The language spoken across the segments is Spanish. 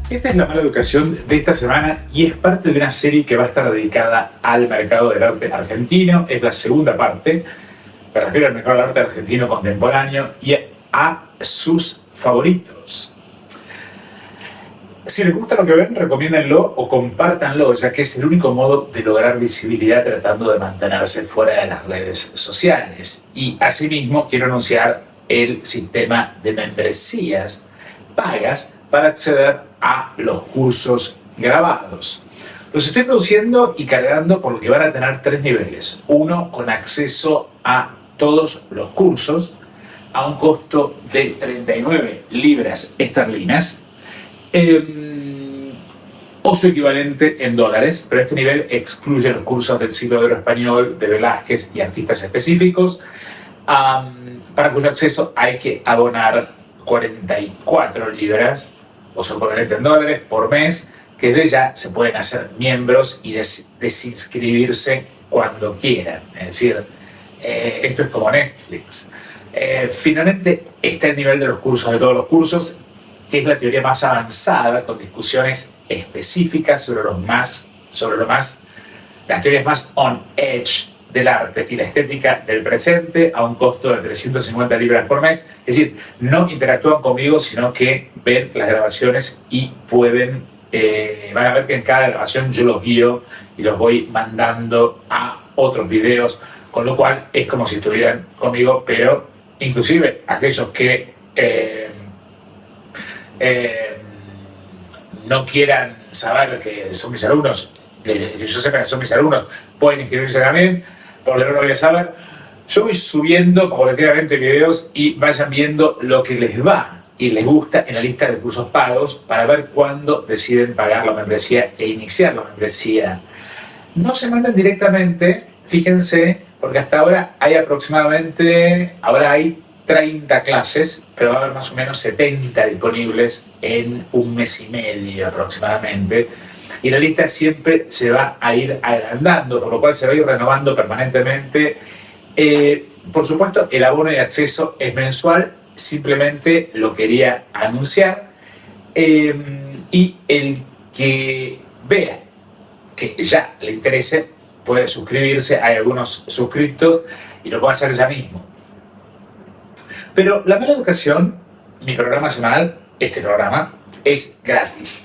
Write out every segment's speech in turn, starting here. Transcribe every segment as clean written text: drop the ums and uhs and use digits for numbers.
Esta es la mala educación de esta semana y es parte de una serie que va a estar dedicada al mercado del arte argentino. Es la segunda parte, me refiero al mercado del arte argentino contemporáneo y a sus favoritos. Si les gusta lo que ven, recomiéndenlo o compártanlo, ya que es el único modo de lograr visibilidad tratando de mantenerse fuera de las redes sociales. Y asimismo quiero anunciar el sistema de membresías pagas para acceder a los cursos grabados. Los estoy produciendo y cargando por lo que van a tener 3 niveles. Uno con acceso a todos los cursos a un costo de 39 libras esterlinas o su equivalente en dólares, pero este nivel excluye los cursos del siglo de oro español, de Velázquez y artistas específicos, para cuyo acceso hay que abonar 44 libras o su equivalente en dólares por mes, que desde ya se pueden hacer miembros y desinscribirse cuando quieran. Es decir, esto es como Netflix. Finalmente está el nivel de los cursos, de todos los cursos, que es la teoría más avanzada, con discusiones específicas sobre las teorías más on edge del arte y la estética del presente, a un costo de 350 libras por mes. Es decir, no interactúan conmigo, sino que ven las grabaciones y van a ver que en cada grabación yo los guío y los voy mandando a otros videos, con lo cual es como si estuvieran conmigo, pero inclusive aquellos que no quieran saber que son mis alumnos, que yo sepa que son mis alumnos, pueden inscribirse también, porque no lo voy a saber. Yo voy subiendo paulatinamente videos y vayan viendo lo que les va y les gusta en la lista de cursos pagos para ver cuándo deciden pagar la membresía e iniciar la membresía. No se mandan directamente, fíjense, porque hasta ahora hay hay 30 clases, pero va a haber más o menos 70 disponibles en un mes y medio aproximadamente. Y la lista siempre se va a ir agrandando, por lo cual se va a ir renovando permanentemente. Por supuesto, el abono de acceso es mensual, simplemente lo quería anunciar. Y el que vea que ya le interese puede suscribirse. Hay algunos suscriptos y lo puede hacer ya mismo. Pero la mala educación, mi programa semanal, este programa, es gratis.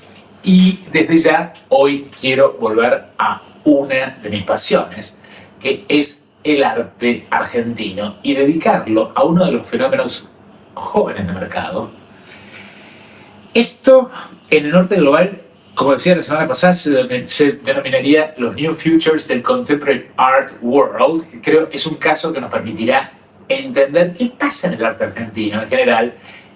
Y desde ya hoy quiero volver a una de mis pasiones, que es el arte argentino, y dedicarlo a uno de los fenómenos jóvenes del mercado. Esto en el norte global, como decía la semana pasada, se denominaría los New Futures del Contemporary Art World, que creo es un caso que nos permitirá entender qué pasa en el arte argentino en general,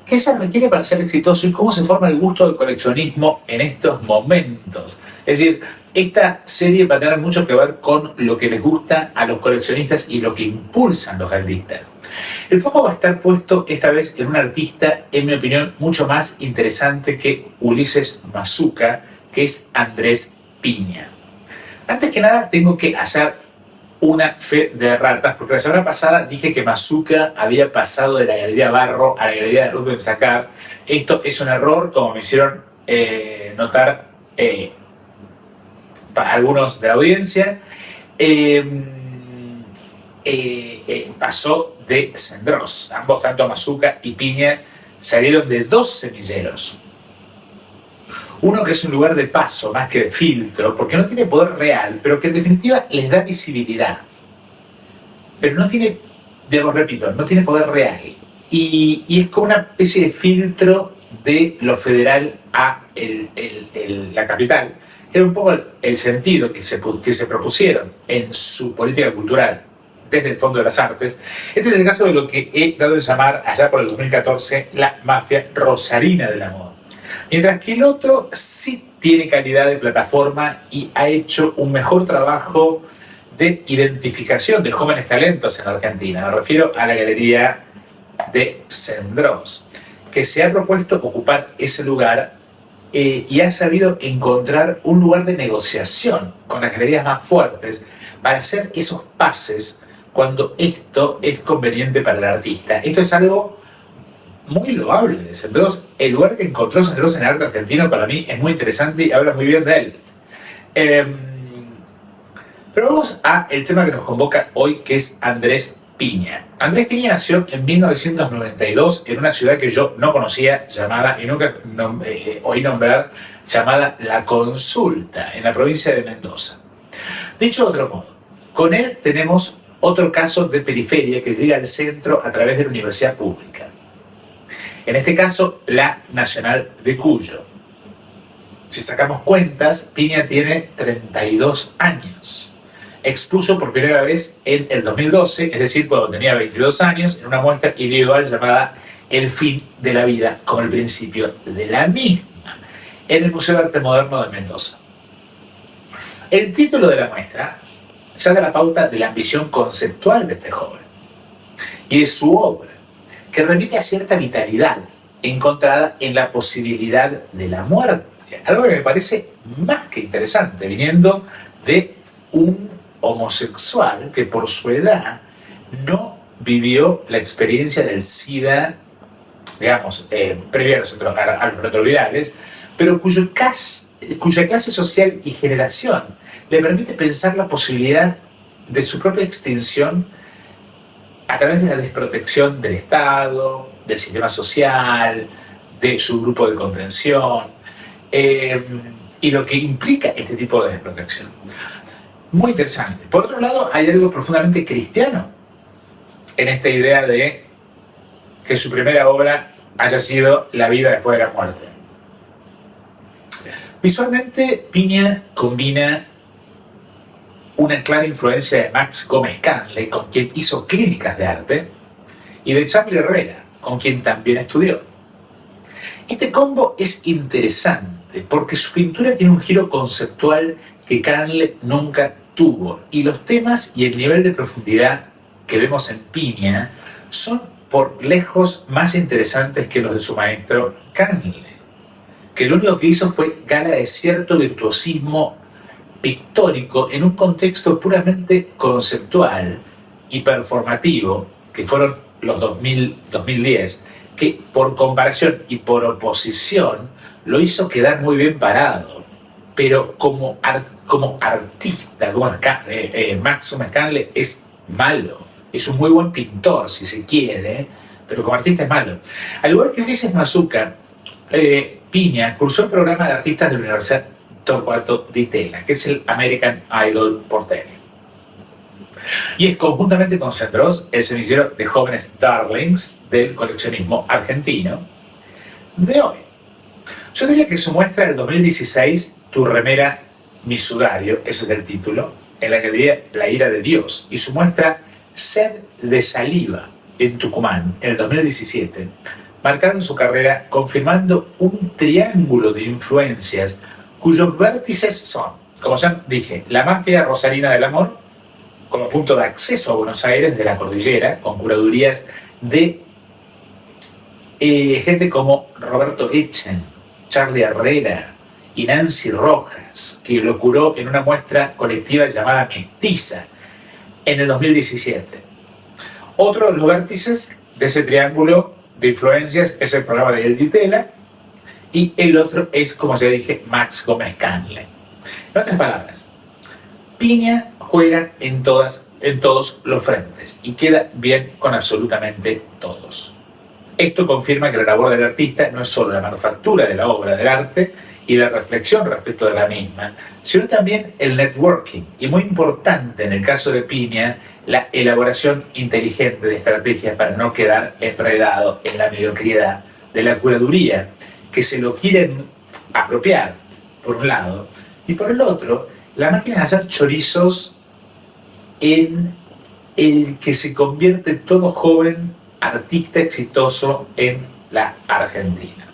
qué se requiere para ser exitoso y cómo se forma el gusto del coleccionismo en estos momentos. Es decir, esta serie va a tener mucho que ver con lo que les gusta a los coleccionistas y lo que impulsan los artistas. El foco va a estar puesto esta vez en un artista, en mi opinión, mucho más interesante que Ulises Mazuca, que es Andrés Piña. Antes que nada, tengo que hacer una fe de ratas, porque la semana pasada dije que Mazuca había pasado de la Galería Barro a la Galería de Rubens Sacar. Esto es un error, como me hicieron notar algunos de la audiencia. Pasó de Sendros. Ambos, tanto Mazuca y Piña, salieron de 2 semilleros. Uno que es un lugar de paso más que de filtro, porque no tiene poder real, pero que en definitiva les da visibilidad. Pero no tiene, repito, no tiene poder real. Y es como una especie de filtro de lo federal a la capital. Era un poco el sentido que se propusieron en su política cultural desde el Fondo de las Artes. Este es el caso de lo que he dado en llamar allá por el 2014 la mafia rosarina de la moda. Mientras que el otro sí tiene calidad de plataforma y ha hecho un mejor trabajo de identificación de jóvenes talentos en la Argentina. Me refiero a la galería de Sendros, que se ha propuesto ocupar ese lugar y ha sabido encontrar un lugar de negociación con las galerías más fuertes para hacer esos pases cuando esto es conveniente para el artista. Esto es algo muy loable de Senderos. El lugar que encontró Senderos en el arte argentino para mí es muy interesante y habla muy bien de él. Pero vamos al tema que nos convoca hoy, que es Andrés Piña. Andrés Piña nació en 1992 en una ciudad que yo no conocía, llamada, y nunca oí nombrar, llamada La Consulta, en la provincia de Mendoza. Dicho de otro modo, con él tenemos otro caso de periferia que llega al centro a través de la universidad pública. En este caso, la Nacional de Cuyo. Si sacamos cuentas, Piña tiene 32 años. Expuso por primera vez en el 2012, es decir, cuando tenía 22 años, en una muestra individual llamada El fin de la vida como el principio de la misma, en el Museo de Arte Moderno de Mendoza. El título de la muestra ya da la pauta de la ambición conceptual de este joven y de su obra, que remite a cierta vitalidad encontrada en la posibilidad de la muerte. Algo que me parece más que interesante, viniendo de un homosexual que por su edad no vivió la experiencia del SIDA, digamos, previa a los retrovirales, pero cuya clase social y generación le permite pensar la posibilidad de su propia extinción a través de la desprotección del Estado, del sistema social, de su grupo de contención, y lo que implica este tipo de desprotección. Muy interesante. Por otro lado, hay algo profundamente cristiano en esta idea de que su primera obra haya sido la vida después de la muerte. Visualmente, Piña combina una clara influencia de Max Gómez Canle, con quien hizo clínicas de arte, y de Charlie Herrera, con quien también estudió. Este combo es interesante porque su pintura tiene un giro conceptual que Canle nunca tuvo, y los temas y el nivel de profundidad que vemos en Piña son por lejos más interesantes que los de su maestro Canle, que lo único que hizo fue gala de cierto virtuosismo pictórico en un contexto puramente conceptual y performativo, que fueron los 2010, que por comparación y por oposición lo hizo quedar muy bien parado, pero como artista, como Max Gómez Canle es malo, es un muy buen pintor si se quiere, pero como artista es malo. Al igual que Ulises Mazuca, Piña cursó el programa de artistas de la Universidad Torcuato Di Tella, que es el American Idol porteño. Y es conjuntamente con Senderos el semillero de jóvenes darlings del coleccionismo argentino de hoy. Yo diría que su muestra del 2016, Tu remera, mi sudario, ese es el título, en la que diría La ira de Dios, y su muestra Sed de saliva en Tucumán, en el 2017, marcaron su carrera confirmando un triángulo de influencias cuyos vértices son, como ya dije, la mafia rosarina del amor, como punto de acceso a Buenos Aires de la cordillera, con curadurías de gente como Roberto Echen, Charlie Herrera y Nancy Rojas, que lo curó en una muestra colectiva llamada Mestiza en el 2017. Otro de los vértices de ese triángulo de influencias es el programa de El Di Tella, y el otro es, como ya dije, Max Gómez Canle. En otras palabras, Piña juega en todos los frentes y queda bien con absolutamente todos. Esto confirma que la labor del artista no es solo la manufactura de la obra del arte y la reflexión respecto de la misma, sino también el networking, y muy importante en el caso de Piña, la elaboración inteligente de estrategias para no quedar enredado en la mediocridad de la curaduría, que se lo quieren apropiar, por un lado, y por el otro, la máquina de hacer chorizos en el que se convierte todo joven artista exitoso en la Argentina.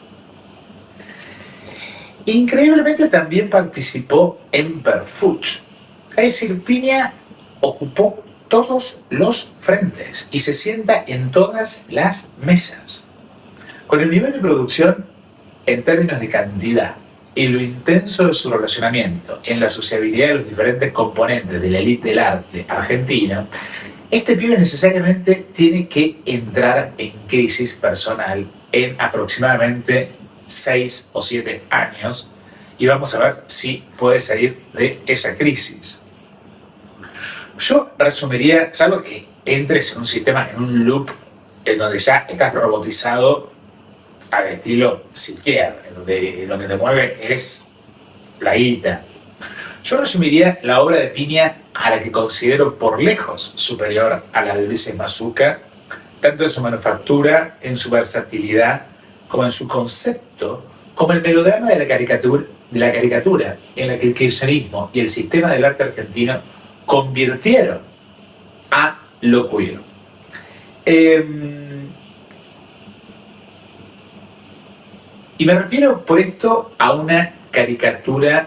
Increíblemente también participó en Perfuch. Es decir, Piña ocupó todos los frentes y se sienta en todas las mesas. Con el nivel de producción en términos de cantidad y lo intenso de su relacionamiento en la sociabilidad de los diferentes componentes de la élite del arte argentino, Este pibe necesariamente tiene que entrar en crisis personal en aproximadamente 6 o 7 años y vamos a ver si puede salir de esa crisis. Yo resumiría, salvo que entres en un sistema, en un loop en donde ya estás robotizado al estilo Siquier, en donde lo que te mueve es la guita. Yo resumiría la obra de Piña a la que considero por lejos superior a la de Ulises Mazuca, tanto en su manufactura, en su versatilidad, como en su concepto, como el melodrama de la caricatura en la que el kirchnerismo y el sistema del arte argentino convirtieron a lo queer. Y me refiero por esto a una caricatura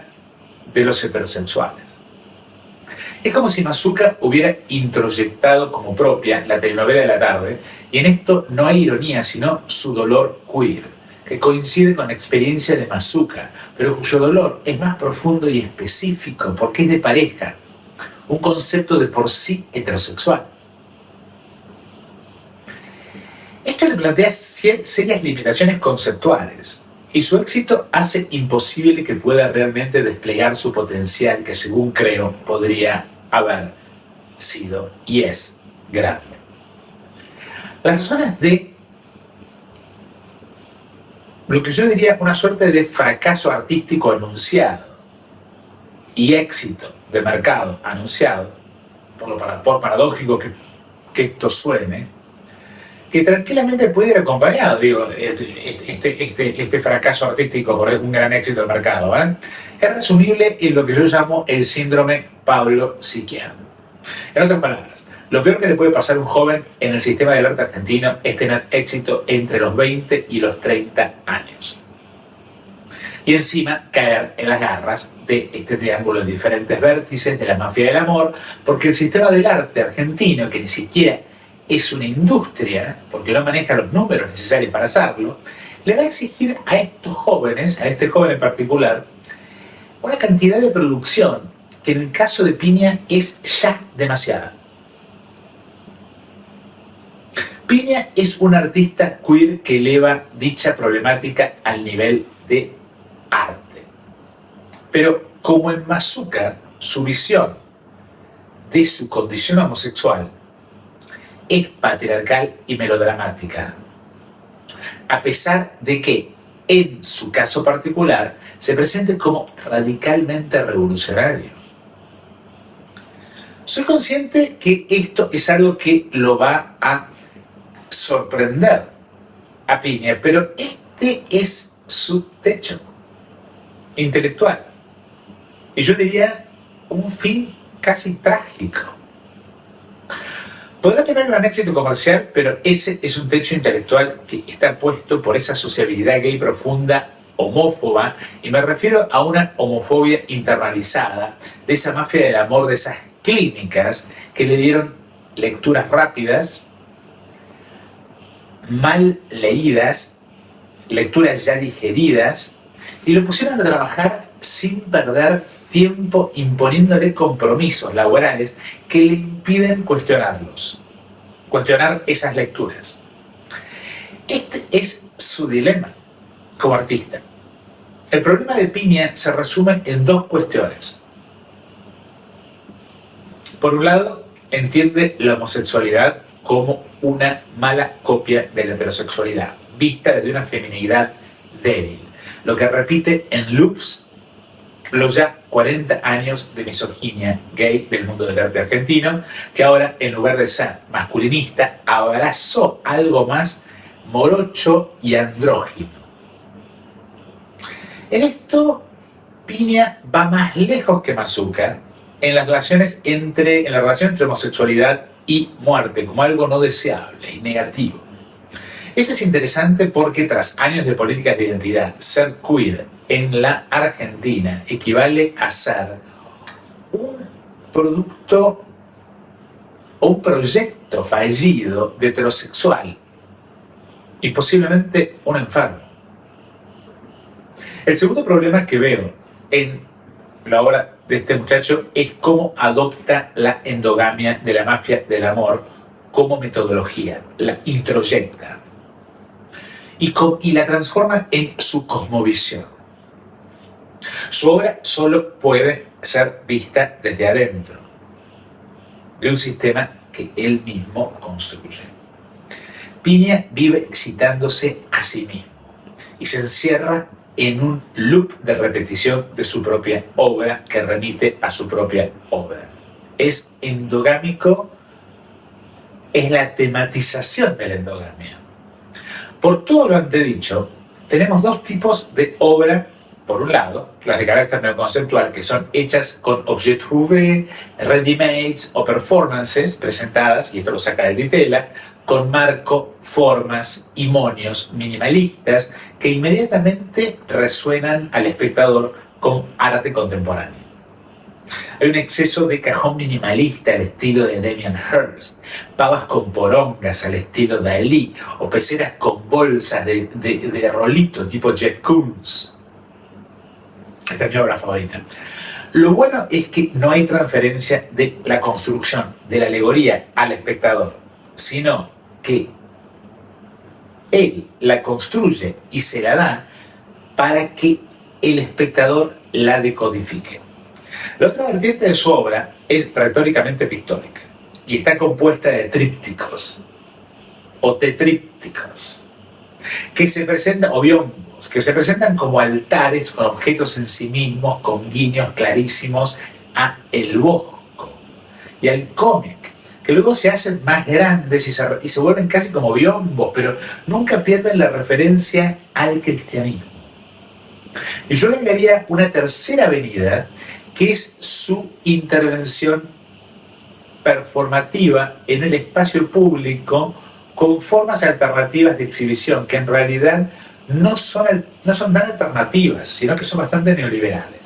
de los heterosexuales. Es como si Mazuca hubiera introyectado como propia la telenovela de la tarde, y en esto no hay ironía, sino su dolor queer, que coincide con la experiencia de Mazuca, pero cuyo dolor es más profundo y específico porque es de pareja, un concepto de por sí heterosexual. Esto le plantea serias limitaciones conceptuales, y su éxito hace imposible que pueda realmente desplegar su potencial, que según creo podría haber sido y es grande. Las razones de lo que yo diría una suerte de fracaso artístico anunciado y éxito de mercado anunciado, por paradójico que esto suene, que tranquilamente puede ir acompañado, digo, este fracaso artístico por un gran éxito de mercado, es resumible en lo que yo llamo el síndrome Pablo Siquier. En otras palabras, lo peor que le puede pasar a un joven en el sistema del arte argentino es tener éxito entre los 20 y los 30 años. Y encima caer en las garras de este triángulo de diferentes vértices de la mafia del amor, porque el sistema del arte argentino, que ni siquiera es una industria, porque no maneja los números necesarios para hacerlo, le va a exigir a estos jóvenes, a este joven en particular, una cantidad de producción que en el caso de Piña es ya demasiada. Piña es un artista queer que eleva dicha problemática al nivel de arte. Pero como en Mazuca, su visión de su condición homosexual es patriarcal y melodramática, a pesar de que, en su caso particular, se presente como radicalmente revolucionario. Soy consciente que esto es algo que lo va a sorprender a Piña, pero este es su techo intelectual. Y yo diría un fin casi trágico. Podrá tener gran éxito comercial, pero ese es un techo intelectual que está puesto por esa sociabilidad gay profunda, homófoba, y me refiero a una homofobia internalizada, de esa mafia del amor, de esas clínicas que le dieron lecturas rápidas, mal leídas, lecturas ya digeridas, y lo pusieron a trabajar sin perder tiempo, imponiéndole compromisos laborales que le impiden cuestionar esas lecturas. Este es su dilema como artista. El problema de Piña se resume en dos cuestiones. Por un lado, entiende la homosexualidad como una mala copia de la heterosexualidad, vista desde una feminidad débil, lo que repite en loops los ya 40 años de misoginia gay del mundo del arte argentino, que ahora, en lugar de ser masculinista, abrazó algo más morocho y andrógino. En esto, Piña va más lejos que Mazuca en la relación entre homosexualidad y muerte, como algo no deseable y negativo. Esto es interesante porque tras años de políticas de identidad, ser queer en la Argentina equivale a ser un producto o un proyecto fallido de heterosexual y posiblemente un enfermo. El segundo problema que veo en la obra de este muchacho es cómo adopta la endogamia de la mafia del amor como metodología, la introyecta y la transforma en su cosmovisión. Su obra solo puede ser vista desde adentro de un sistema que él mismo construye. Piña vive citándose a sí mismo y se encierra en un loop de repetición de su propia obra que remite a su propia obra. Es endogámico, es la tematización de la endogamia. Por todo lo antedicho, tenemos dos tipos de obra. Por un lado, las de carácter neoconceptual, que son hechas con objet trouvé, ready-mades o performances presentadas, y esto lo saca de Ditela, con marco, formas y monios minimalistas que inmediatamente resuenan al espectador con arte contemporáneo. Hay un exceso de cajón minimalista al estilo de Damien Hirst, pavas con porongas al estilo de Dalí o peceras con bolsas de rolito tipo Jeff Koons. Esta es mi obra favorita. Lo bueno es que no hay transferencia de la construcción, de la alegoría al espectador, sino que él la construye y se la da para que el espectador la decodifique. La otra vertiente de su obra es retóricamente pictórica y está compuesta de trípticos o tetrípticos que se presentan, o biombos, que se presentan como altares con objetos en sí mismos, con guiños clarísimos a el bosco y al cómic, que luego se hacen más grandes y se vuelven casi como biombos, pero nunca pierden la referencia al cristianismo. Y yo le agregaría una tercera avenida, que es su intervención performativa en el espacio público con formas alternativas de exhibición que en realidad no son tan alternativas, sino que son bastante neoliberales.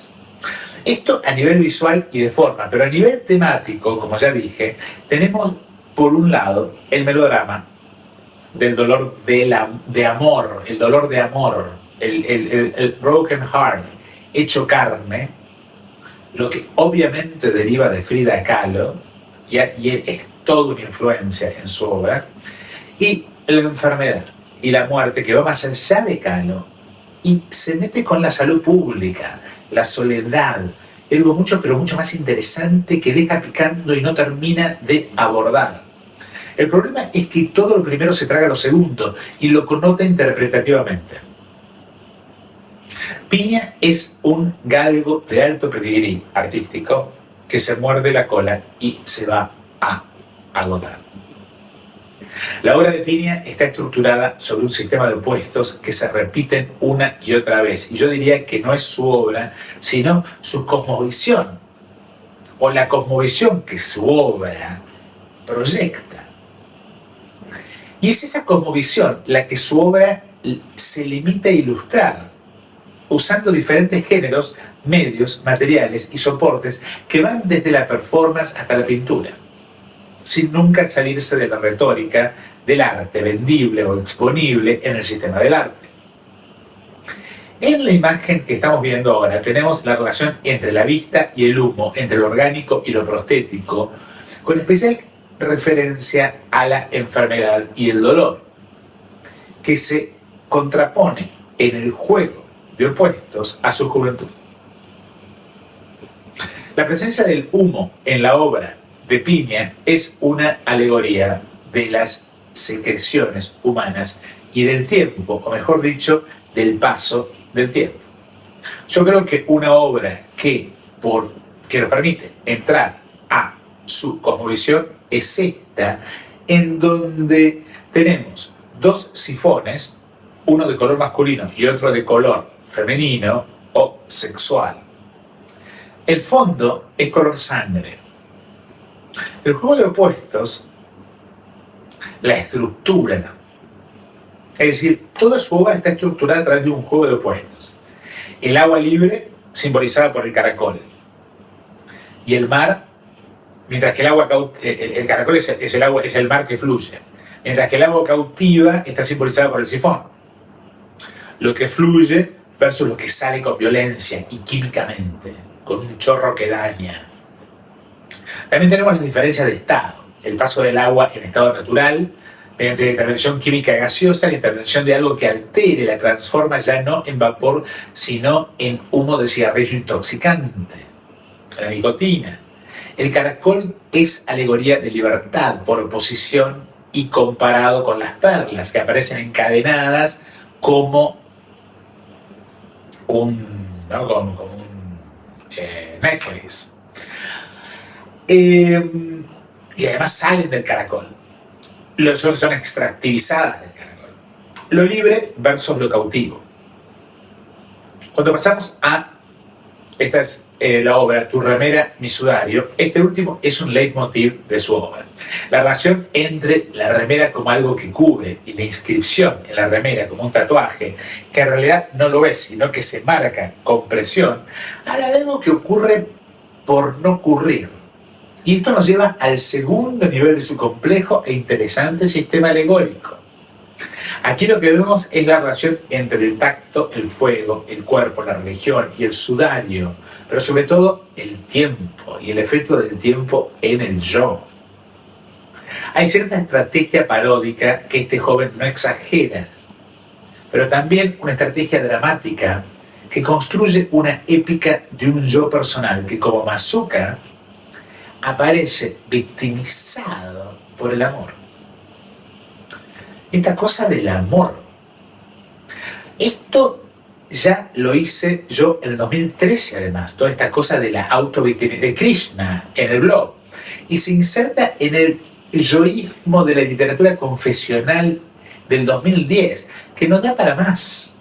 Esto a nivel visual y de forma, pero a nivel temático, como ya dije, tenemos por un lado el melodrama del dolor de amor, el dolor de amor, el broken heart, hecho carne, lo que obviamente deriva de Frida Kahlo, y es toda una influencia en su obra, y la enfermedad y la muerte que va más allá de Kahlo y se mete con la salud pública, la soledad, algo mucho más interesante que deja picando y no termina de abordar. El problema es que todo lo primero se traga lo segundo y lo connota interpretativamente. Piña es un galgo de alto pedigrí artístico que se muerde la cola y se va a agotar. La obra de Piña está estructurada sobre un sistema de opuestos que se repiten una y otra vez. Y yo diría que no es su obra, sino su cosmovisión, o la cosmovisión que su obra proyecta. Y es esa cosmovisión la que su obra se limita a ilustrar, usando diferentes géneros, medios, materiales y soportes que van desde la performance hasta la pintura, sin nunca salirse de la retórica del arte vendible o exponible en el sistema del arte. En la imagen que estamos viendo ahora tenemos la relación entre la vista y el humo, entre lo orgánico y lo prostético, con especial referencia a la enfermedad y el dolor, que se contrapone en el juego de opuestos a su juventud. La presencia del humo en la obra de Piña es una alegoría de las secreciones humanas y del tiempo, o mejor dicho, del paso del tiempo. Yo creo que una obra que nos permite entrar a su cosmovisión es esta, en donde tenemos dos sifones, uno de color masculino y otro de color femenino o sexual. El fondo es color sangre. El juego de opuestos, la estructura, es decir, toda su obra está estructurada a través de un juego de opuestos. El agua libre, simbolizada por el caracol, y el mar, mientras que el caracol es el mar que fluye, mientras que el agua cautiva está simbolizada por el sifón. Lo que fluye versus lo que sale con violencia y químicamente, con un chorro que daña. También tenemos las diferencias de estado. El paso del agua en estado natural, mediante la intervención química gaseosa, la intervención de algo que altere, la transforma ya no en vapor, sino en humo de cigarrillo intoxicante, la nicotina. El caracol es alegoría de libertad por oposición y comparado con las perlas, que aparecen encadenadas como como un necklace. Y además salen del caracol. Son extractivizadas del caracol. Lo libre versus lo cautivo. Cuando pasamos a, esta es la obra Tu remera, mi sudario, este último es un leitmotiv de su obra. La relación entre la remera como algo que cubre y la inscripción en la remera como un tatuaje, que en realidad no lo es, sino que se marca con presión, habla de algo que ocurre por no ocurrir. Y esto nos lleva al segundo nivel de su complejo e interesante sistema alegórico. Aquí lo que vemos es la relación entre el tacto, el fuego, el cuerpo, la religión y el sudario, pero sobre todo el tiempo y el efecto del tiempo en el yo. Hay cierta estrategia paródica que este joven no exagera, pero también una estrategia dramática que construye una épica de un yo personal que, como Masuka, aparece victimizado por el amor. Esta cosa del amor. Esto ya lo hice yo en el 2013, además, toda esta cosa de la autovictimización de Krishna en el blog, y se inserta en el yoísmo de la literatura confesional del 2010, que no da para más.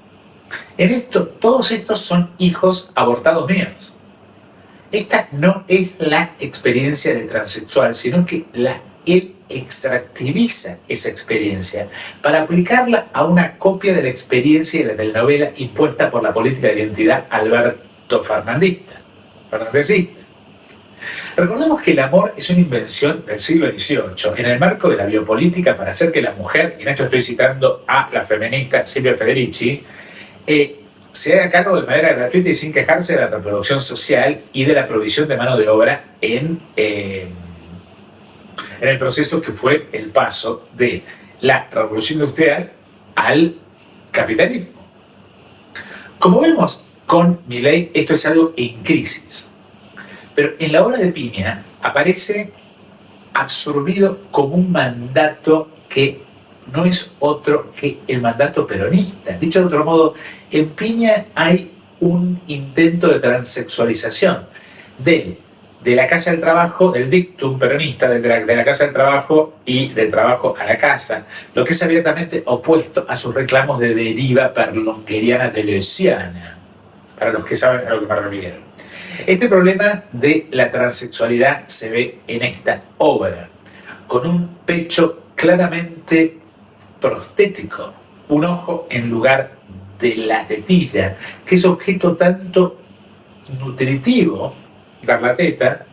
En esto, todos estos son hijos abortados míos. Esta no es la experiencia del transexual, sino que él extractiviza esa experiencia para aplicarla a una copia de la experiencia de la telenovela impuesta por la política de identidad Alberto Fernandista. Recordemos que el amor es una invención del siglo XVIII en el marco de la biopolítica para hacer que la mujer, y en esto estoy citando a la feminista Silvia Federici, se haga cargo de manera gratuita y sin quejarse de la reproducción social y de la provisión de mano de obra en el proceso que fue el paso de la revolución industrial al capitalismo. Como vemos con Milei, esto es algo en crisis. Pero en la obra de Piña aparece absorbido como un mandato que no es otro que el mandato peronista. Dicho de otro modo, en Piña hay un intento de transexualización de la casa del trabajo, del dictum peronista, de la casa del trabajo y del trabajo a la casa, lo que es abiertamente opuesto a sus reclamos de deriva perlongueriana deleuziana, para los que saben a lo que me refiero. Este problema de la transexualidad se ve en esta obra, con un pecho claramente prostético, un ojo en lugar de la tetilla, que es objeto tanto nutritivo, dar la teta,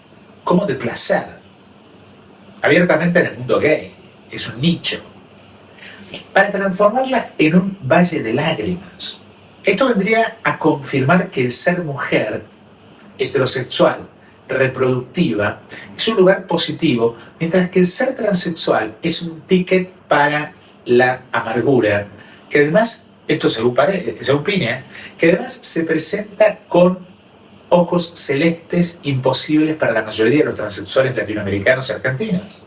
como de placer, abiertamente en el mundo gay, es un nicho, para transformarla en un valle de lágrimas. Esto vendría a confirmar que el ser mujer heterosexual, reproductiva, es un lugar positivo, mientras que el ser transexual es un ticket para la amargura, que además, esto según Piña, que además se presenta con ojos celestes imposibles para la mayoría de los transexuales latinoamericanos y argentinos.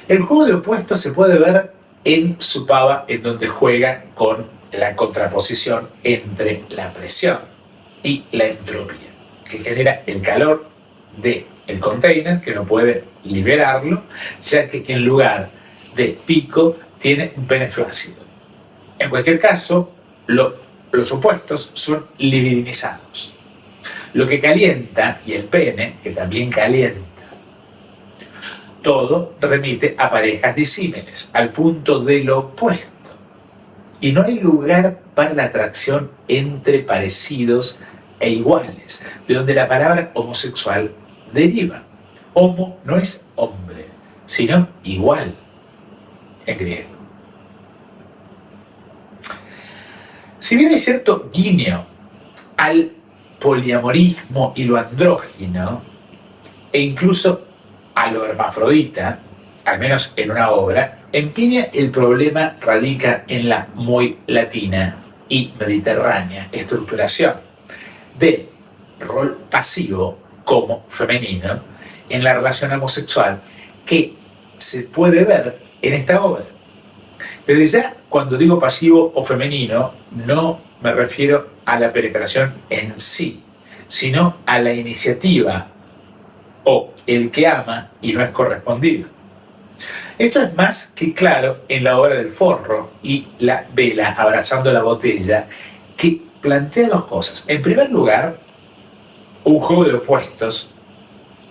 El juego de opuestos se puede ver en su pava, en donde juega con la contraposición entre la presión y la entropía, que genera el calor del container, que no puede liberarlo, ya que en lugar de pico tiene un pene flácido. En cualquier caso, los opuestos son libidinizados. Lo que calienta y el pene, que también calienta, todo remite a parejas disímiles, al punto de lo opuesto. Y no hay lugar para la atracción entre parecidos e iguales, de donde la palabra homosexual deriva. Homo no es hombre, sino igual en griego. Si bien hay cierto guiño al poliamorismo y lo andrógino, e incluso a lo hermafrodita, al menos en una obra, en Piña el problema radica en la muy latina y mediterránea estructuración del rol pasivo como femenino en la relación homosexual que se puede ver en esta obra. Desde ya, cuando digo pasivo o femenino, no me refiero a la penetración en sí, sino a la iniciativa o el que ama y no es correspondido. Esto es más que claro en la obra del Forro y la vela abrazando la botella, que plantea dos cosas. En primer lugar, un juego de opuestos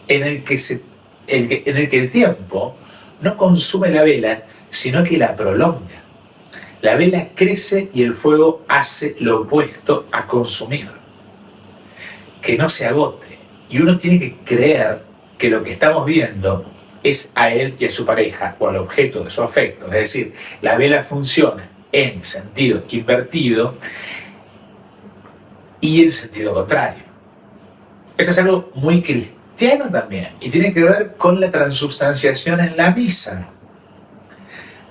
en el que el tiempo no consume la vela, sino que la prolonga. La vela crece y el fuego hace lo opuesto a consumir. Que no se agote. Y uno tiene que creer que lo que estamos viendo es a él y a su pareja, o al objeto de su afecto. Es decir, la vela funciona en sentido invertido y en sentido contrario. Esto es algo muy cristiano también, y tiene que ver con la transubstanciación en la misa.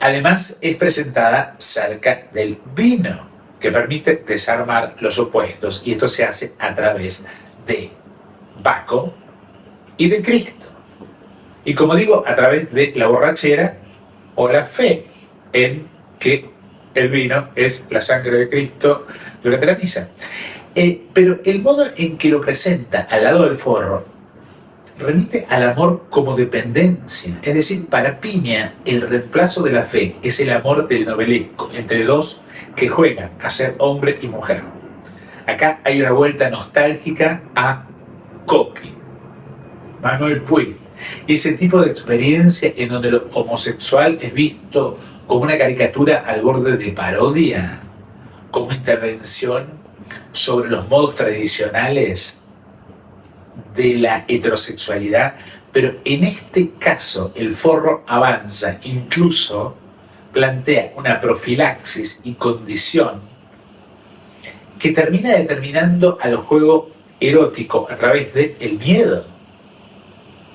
Además, es presentada cerca del vino, que permite desarmar los opuestos, y esto se hace a través de Baco y de Cristo. Y como digo, a través de la borrachera o la fe en que el vino es la sangre de Cristo durante la misa. Pero el modo en que lo presenta al lado del Forro remite al amor como dependencia. Es decir, para Piña, el reemplazo de la fe es el amor del novelesco, entre dos que juegan a ser hombre y mujer. Acá hay una vuelta nostálgica a Coppi, Manuel Puig, ese tipo de experiencia en donde lo homosexual es visto como una caricatura al borde de parodia, como intervención sobre los modos tradicionales de la heterosexualidad, pero en este caso el Forro avanza, incluso plantea una profilaxis y condición que termina determinando al juego erótico a través del miedo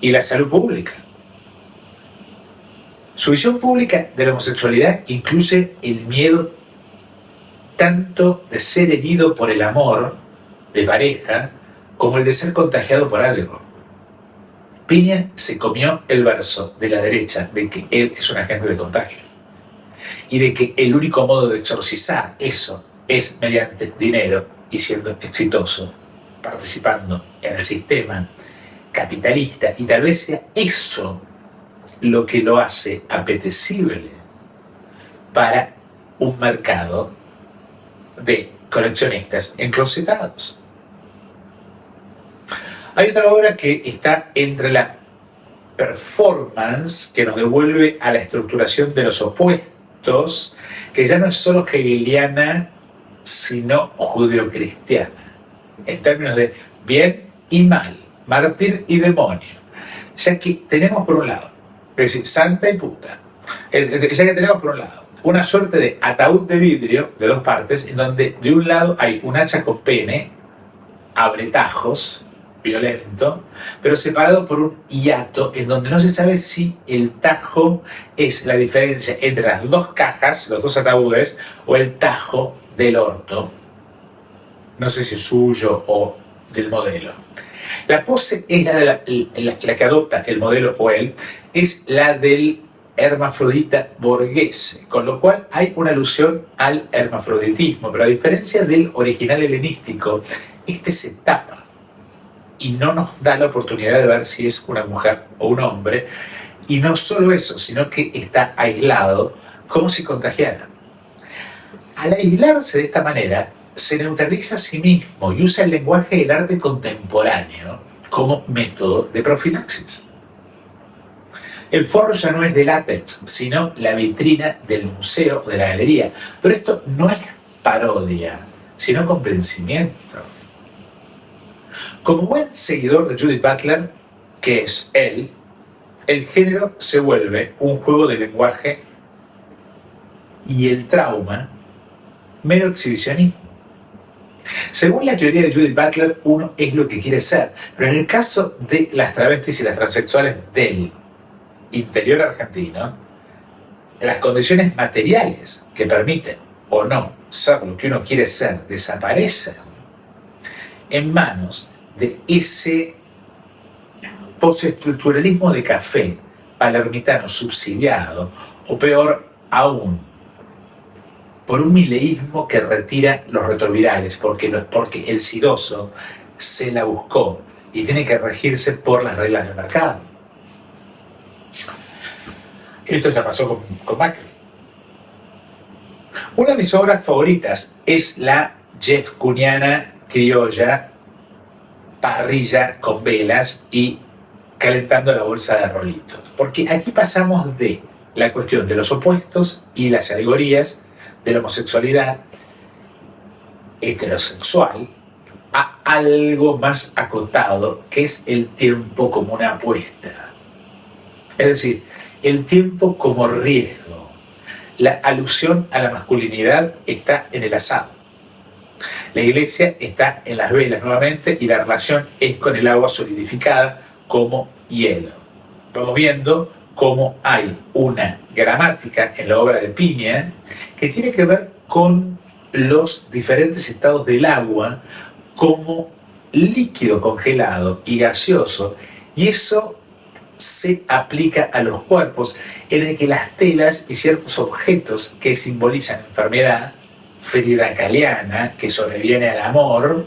y la salud pública. Su visión pública de la homosexualidad incluye el miedo tanto de ser herido por el amor de pareja como el de ser contagiado por algo. Piña se comió el verso de la derecha de que él es un agente de contagio y de que el único modo de exorcizar eso es mediante dinero y siendo exitoso, participando en el sistema capitalista, y tal vez sea eso lo que lo hace apetecible para un mercado de coleccionistas enclosetados. Hay otra obra que está entre la performance, que nos devuelve a la estructuración de los opuestos, que ya no es solo hegeliana, sino judeocristiana, en términos de bien y mal, mártir y demonio. Ya que tenemos por un lado, es decir, santa y puta, ya que tenemos por un lado una suerte de ataúd de vidrio de dos partes, en donde de un lado hay un hacha con pene, abre tajos, violento, pero separado por un hiato en donde no se sabe si el tajo es la diferencia entre las dos cajas, los dos ataúdes, o el tajo del orto, no sé si es suyo o del modelo. La pose es la que adopta el modelo o él, es la del hermafrodita borghese, con lo cual hay una alusión al hermafroditismo, pero a diferencia del original helenístico, este se tapa y no nos da la oportunidad de ver si es una mujer o un hombre, y no solo eso, sino que está aislado como si contagiara. Al aislarse de esta manera, se neutraliza a sí mismo y usa el lenguaje del arte contemporáneo como método de profilaxis. El Forro ya no es de látex, sino la vitrina del museo o de la galería. Pero esto no es parodia, sino convencimiento. Como buen seguidor de Judith Butler, que es él, el género se vuelve un juego de lenguaje y el trauma mero exhibicionismo. Según la teoría de Judith Butler, uno es lo que quiere ser, pero en el caso de las travestis y las transexuales del interior argentino, las condiciones materiales que permiten o no ser lo que uno quiere ser desaparecen en manos de ese postestructuralismo de café palermitano subsidiado, o peor aún, por un mileísmo que retira los retrovirales, porque el sidoso se la buscó y tiene que regirse por las reglas del mercado. Esto ya pasó con Macri. Una de mis obras favoritas es la jeffcuniana criolla, parrilla con velas y calentando la bolsa de rolitos. Porque aquí pasamos de la cuestión de los opuestos y las alegorías de la homosexualidad heterosexual a algo más acotado, que es el tiempo como una apuesta. Es decir, el tiempo como riesgo. La alusión a la masculinidad está en el asado. La iglesia está en las velas nuevamente y la relación es con el agua solidificada como hielo. Vamos viendo cómo hay una gramática en la obra de Piña que tiene que ver con los diferentes estados del agua como líquido congelado y gaseoso, y eso se aplica a los cuerpos en el que las telas y ciertos objetos que simbolizan enfermedad, ferida caliana, que sobreviene al amor,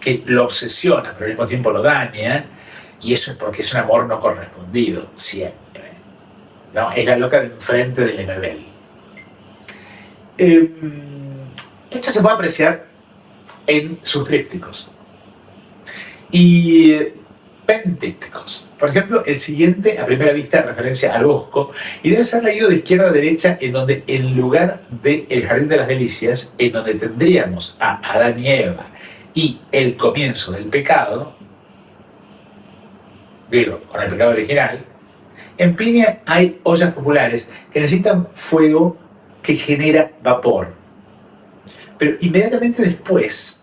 que lo obsesiona pero al mismo tiempo lo daña, y eso es porque es un amor no correspondido, siempre. ¿No? Es la loca de enfrente del Lemebel. Esto se puede apreciar en sus trípticos y pentípticos. Por ejemplo, el siguiente a primera vista hace referencia al Bosco y debe ser leído de izquierda a derecha, en donde en lugar de el Jardín de las Delicias, en donde tendríamos a Adán y Eva y el comienzo del pecado, digo, con el pecado original, en Piña hay ollas populares que necesitan fuego que genera vapor. Pero inmediatamente después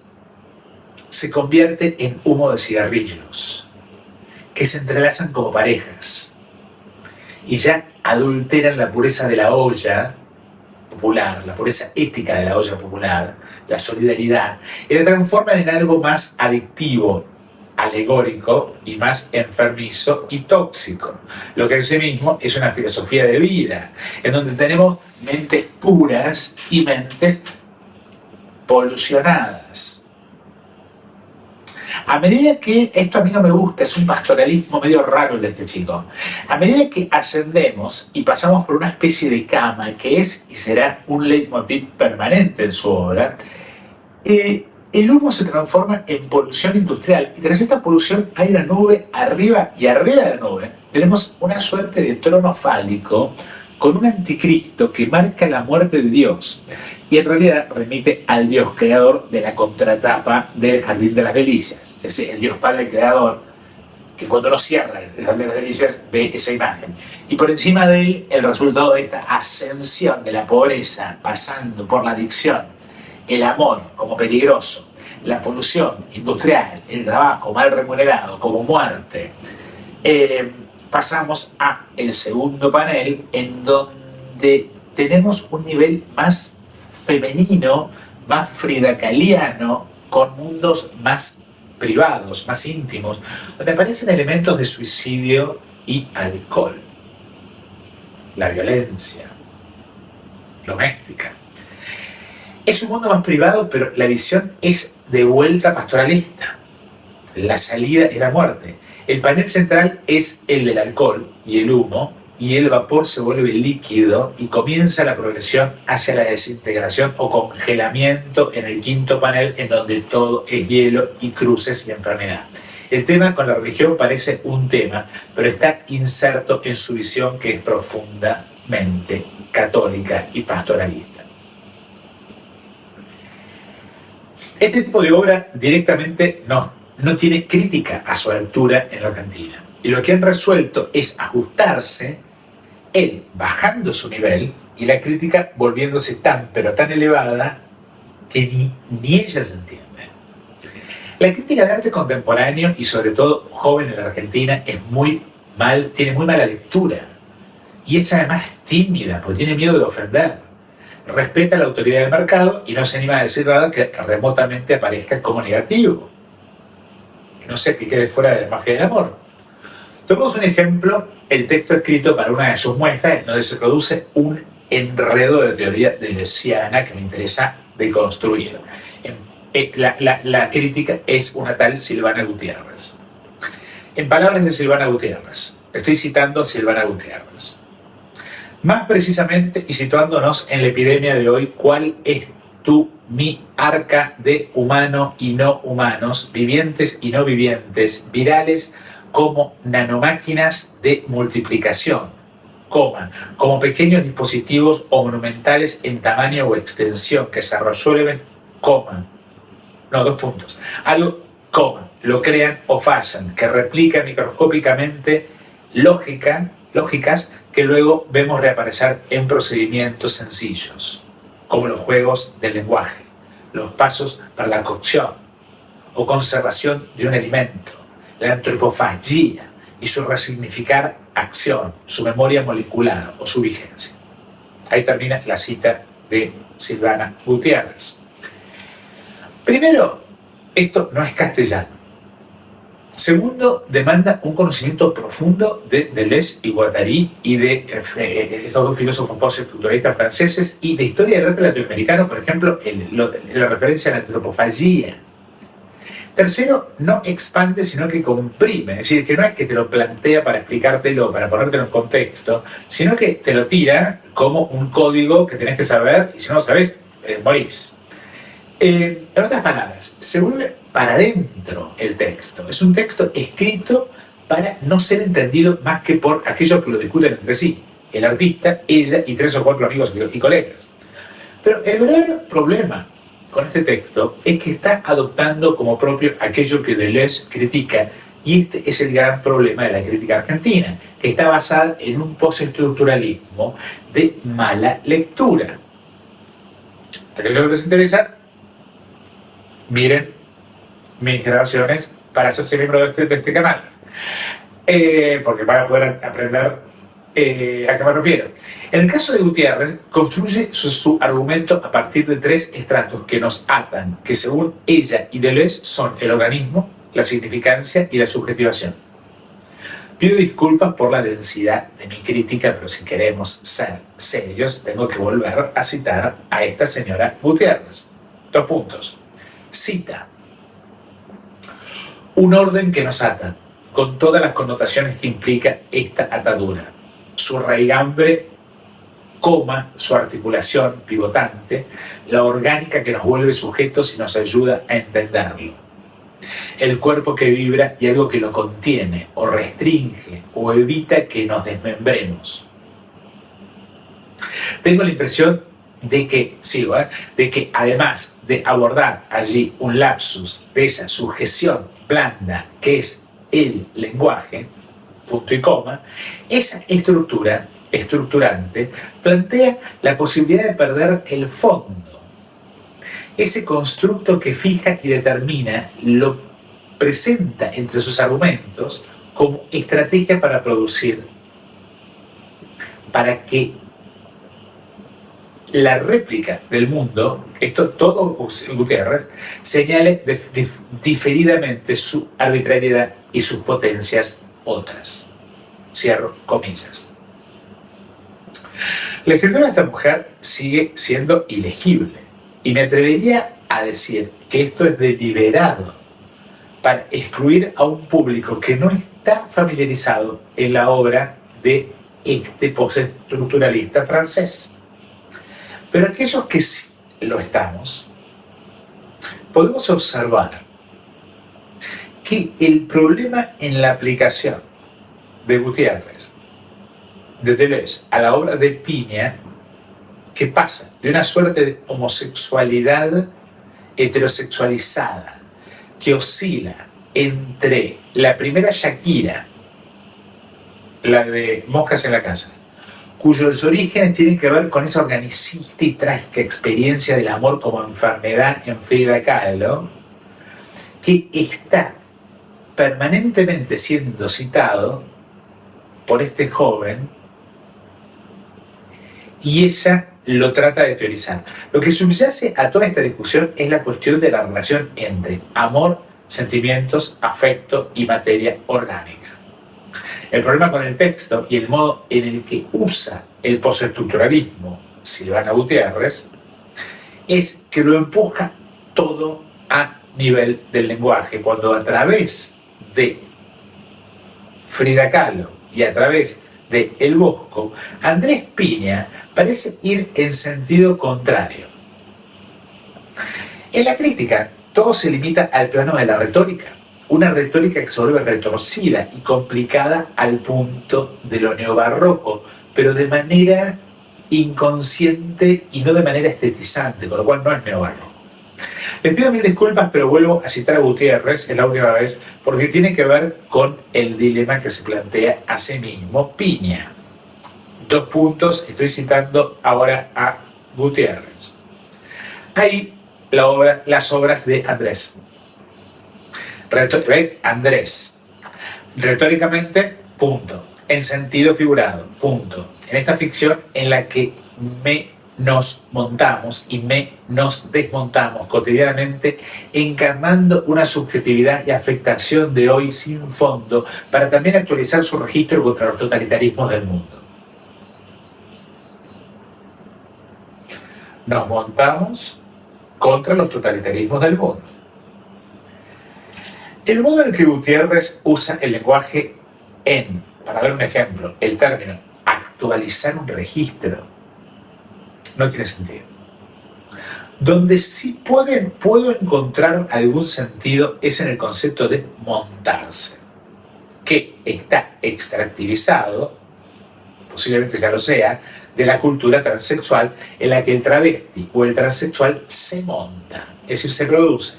se convierte en humo de cigarrillos, que se entrelazan como parejas y ya adulteran la pureza de la olla popular, la pureza ética de la olla popular, la solidaridad, y la transforman en algo más adictivo, alegórico y más enfermizo y tóxico, lo que en sí mismo es una filosofía de vida, en donde tenemos mentes puras y mentes polucionadas. A medida que, esto a mí no me gusta, es un pastoralismo medio raro el de este chico, a medida que ascendemos y pasamos por una especie de cama que es y será un leitmotiv permanente en su obra, el humo se transforma en polución industrial, y tras esta polución hay una nube arriba, y arriba de la nube tenemos una suerte de trono fálico con un anticristo que marca la muerte de Dios, y en realidad remite al Dios creador de la contratapa del Jardín de las Delicias, es decir, el Dios Padre creador, que cuando lo cierra el Jardín de las Delicias ve esa imagen. Y por encima de él, el resultado de esta ascensión de la pobreza, pasando por la adicción, el amor como peligroso, la polución industrial, el trabajo mal remunerado como muerte, pasamos a el segundo panel, en donde tenemos un nivel más femenino, más fridacaliano, con mundos más privados, más íntimos, donde aparecen elementos de suicidio y alcohol, la violencia doméstica. Es un mundo más privado, pero la visión es de vuelta pastoralista. La salida es la muerte. El panel central es el del alcohol y el humo, y el vapor se vuelve líquido y comienza la progresión hacia la desintegración o congelamiento en el quinto panel, en donde todo es hielo y cruces y enfermedad. El tema con la religión parece un tema, pero está inserto en su visión, que es profundamente católica y pastoralista. Este tipo de obra directamente no tiene crítica a su altura en la Argentina. Y lo que han resuelto es ajustarse, él bajando su nivel y la crítica volviéndose tan pero tan elevada que ni ella se entiende. La crítica de arte contemporáneo y sobre todo joven en la Argentina tiene muy mala lectura y es además tímida porque tiene miedo de ofender. Respeta la autoridad del mercado y no se anima a decir nada que remotamente aparezca como negativo. No sé, que quede fuera de la mafia del amor. Tomemos un ejemplo, el texto escrito para una de sus muestras, donde se produce un enredo de teoría deleuziana que me interesa deconstruir. La crítica es una tal Silvana Gutiérrez. En palabras de Silvana Gutiérrez, estoy citando a Silvana Gutiérrez. Más precisamente, y situándonos en la epidemia de hoy, ¿cuál es mi arca de humano y no humanos, vivientes y no vivientes, virales como nanomáquinas de multiplicación, como pequeños dispositivos o monumentales en tamaño o extensión que se resuelven, algo, lo crean o fallan, que replican microscópicamente lógicas que luego vemos reaparecer en procedimientos sencillos, como los juegos del lenguaje, los pasos para la cocción o conservación de un alimento, la antropofagia y su resignificar acción, su memoria molecular o su vigencia. Ahí termina la cita de Silvana Gutiérrez. Primero, esto no es castellano. Segundo, demanda un conocimiento profundo de Deleuze y Guattari y de estos dos filósofos postestructuralistas franceses y de historia del arte latinoamericano, por ejemplo, la referencia a la antropofagia. Tercero, no expande, sino que comprime. Es decir, que no es que te lo plantea para explicártelo, para ponértelo en contexto, sino que te lo tira como un código que tenés que saber y si no lo sabés, morís. En otras palabras, se vuelve para adentro el texto. Es un texto escrito para no ser entendido más que por aquellos que lo discuten entre sí. El artista, ella y 3 o 4 amigos y colegas. Pero el verdadero problema con este texto es que está adoptando como propio aquello que Deleuze critica, y este es el gran problema de la crítica argentina, que está basada en un postestructuralismo de mala lectura. Aquello que les interesa, miren mis grabaciones para hacerse miembro de este canal, porque van a poder aprender a qué me refiero. En el caso de Gutiérrez, construye su argumento a partir de 3 estratos que nos atan, que según ella y Deleuze son el organismo, la significancia y la subjetivación. Pido disculpas por la densidad de mi crítica, pero si queremos ser serios, tengo que volver a citar a esta señora Gutiérrez. 2 puntos. Cita: un orden que nos ata, con todas las connotaciones que implica esta atadura. Su raigambre, su articulación pivotante, la orgánica que nos vuelve sujetos y nos ayuda a entenderlo. El cuerpo que vibra y algo que lo contiene, o restringe, o evita que nos desmembremos. Tengo la impresión de que además de abordar allí un lapsus de esa sujeción blanda que es el lenguaje, punto y coma, esa estructura estructurante plantea la posibilidad de perder el fondo, ese constructo que fija y determina, lo presenta entre sus argumentos como estrategia para producir, para que la réplica del mundo, esto todo Gutiérrez, señale diferidamente su arbitrariedad y sus potencias otras. Cierro comillas. La escritura de esta mujer sigue siendo ilegible y me atrevería a decir que esto es deliberado para excluir a un público que no está familiarizado en la obra de este postestructuralista francés. Pero aquellos que sí lo estamos, podemos observar que el problema en la aplicación de Gutiérrez, de Deleuze, a la obra de Piña, que pasa de una suerte de homosexualidad heterosexualizada que oscila entre la primera Shakira, la de Moscas en la casa, cuyos orígenes tienen que ver con esa organicista y trágica experiencia del amor como enfermedad en Frida Kahlo, que está permanentemente siendo citado por este joven y ella lo trata de teorizar. Lo que subyace a toda esta discusión es la cuestión de la relación entre amor, sentimientos, afecto y materia orgánica. El problema con el texto y el modo en el que usa el postestructuralismo Silvana Gutiérrez es que lo empuja todo a nivel del lenguaje, cuando a través de Frida Kahlo y a través de El Bosco, Andrés Piña parece ir en sentido contrario. En la crítica, todo se limita al plano de la retórica, una retórica que se vuelve retorcida y complicada al punto de lo neobarroco, pero de manera inconsciente y no de manera estetizante, con lo cual no es neobarroco. Les pido mil disculpas, pero vuelvo a citar a Gutiérrez, es la última vez, porque tiene que ver con el dilema que se plantea a sí mismo Piña. 2 puntos, estoy citando ahora a Gutiérrez. Ahí las obras de Andrés. Andrés. Retóricamente, punto. En sentido figurado, punto. En esta ficción en la que nos montamos y nos desmontamos cotidianamente, encarnando una subjetividad y afectación de hoy sin fondo para también actualizar su registro contra los totalitarismos del mundo. Nos montamos contra los totalitarismos del mundo. El modo en que Gutiérrez usa el lenguaje para dar un ejemplo, el término actualizar un registro, no tiene sentido. Donde sí puedo encontrar algún sentido es en el concepto de montarse, que está extractivizado, posiblemente ya lo sea, de la cultura transexual en la que el travesti o el transexual se monta, es decir, se produce.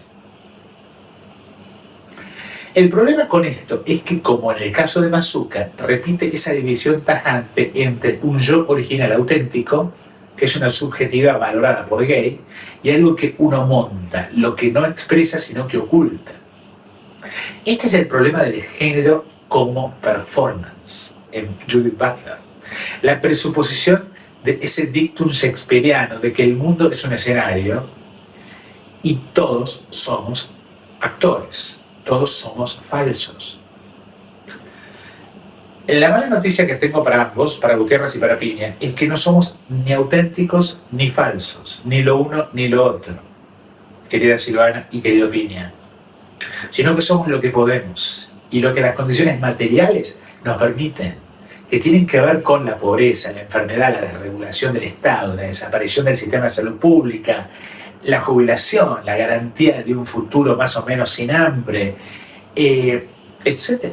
El problema con esto es que, como en el caso de Mazuca, repite esa división tajante entre un yo original auténtico, que es una subjetividad valorada por Gay, y algo que uno monta, lo que no expresa sino que oculta. Este es el problema del género como performance en Judith Butler. La presuposición de ese dictum shakespeariano de que el mundo es un escenario y todos somos actores, todos somos falsos. La mala noticia que tengo para ambos, para Gutiérrez y para Piña, es que no somos ni auténticos ni falsos, ni lo uno ni lo otro, querida Silvana y querido Piña, sino que somos lo que podemos y lo que las condiciones materiales nos permiten, que tienen que ver con la pobreza, la enfermedad, la desregulación del Estado, la desaparición del sistema de salud pública, la jubilación, la garantía de un futuro más o menos sin hambre, etc.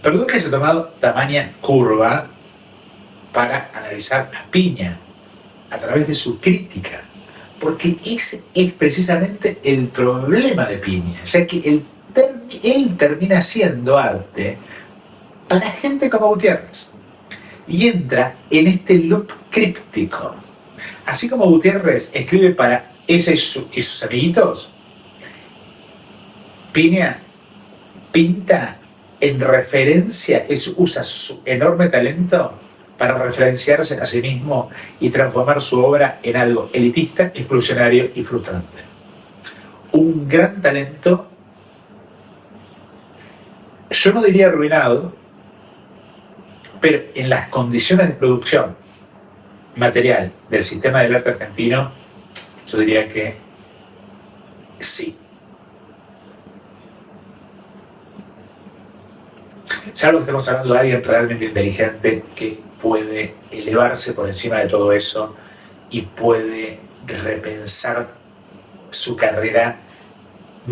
Perdón que haya tomado tamaña curva para analizar a Piña a través de su crítica, porque ese es precisamente el problema de Piña, o sea que él termina haciendo arte para gente como Gutiérrez y entra en este loop críptico. Así como Gutiérrez escribe para ella y sus amiguitos, Piña pinta en referencia, usa su enorme talento para referenciarse a sí mismo y transformar su obra en algo elitista, exclusionario y frustrante. Un gran talento, yo no diría arruinado, pero en las condiciones de producción material del sistema del arte argentino, yo diría que sí. Salvo que estemos hablando de alguien realmente inteligente que puede elevarse por encima de todo eso y puede repensar su carrera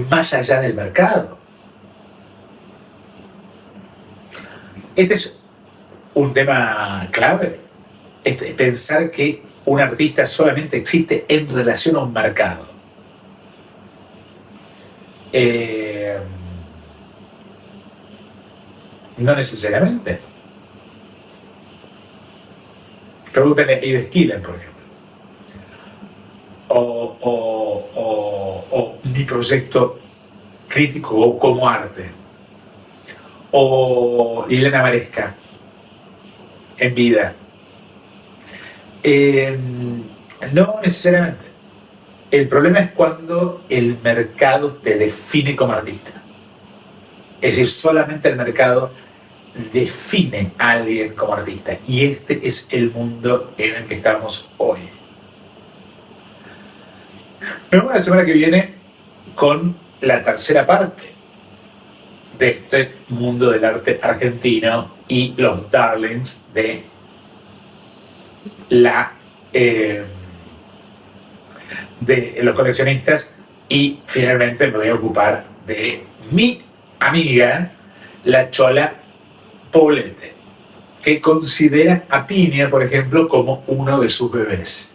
más allá del mercado. Este es un tema clave, pensar que un artista solamente existe en relación a un mercado. No necesariamente. Pregúntenle a Ives Killen, por ejemplo. O mi proyecto crítico como arte. O Liliana Maresca, en vida. No necesariamente. El problema es cuando el mercado te define como artista. Es decir, solamente el mercado define a alguien como artista. Y este es el mundo en el que estamos hoy. Nos vemos la semana que viene con la tercera parte de este mundo del arte argentino y los darlings de los coleccionistas, y finalmente me voy a ocupar de mi amiga, la Chola Poblete, que considera a Piña, por ejemplo, como uno de sus bebés.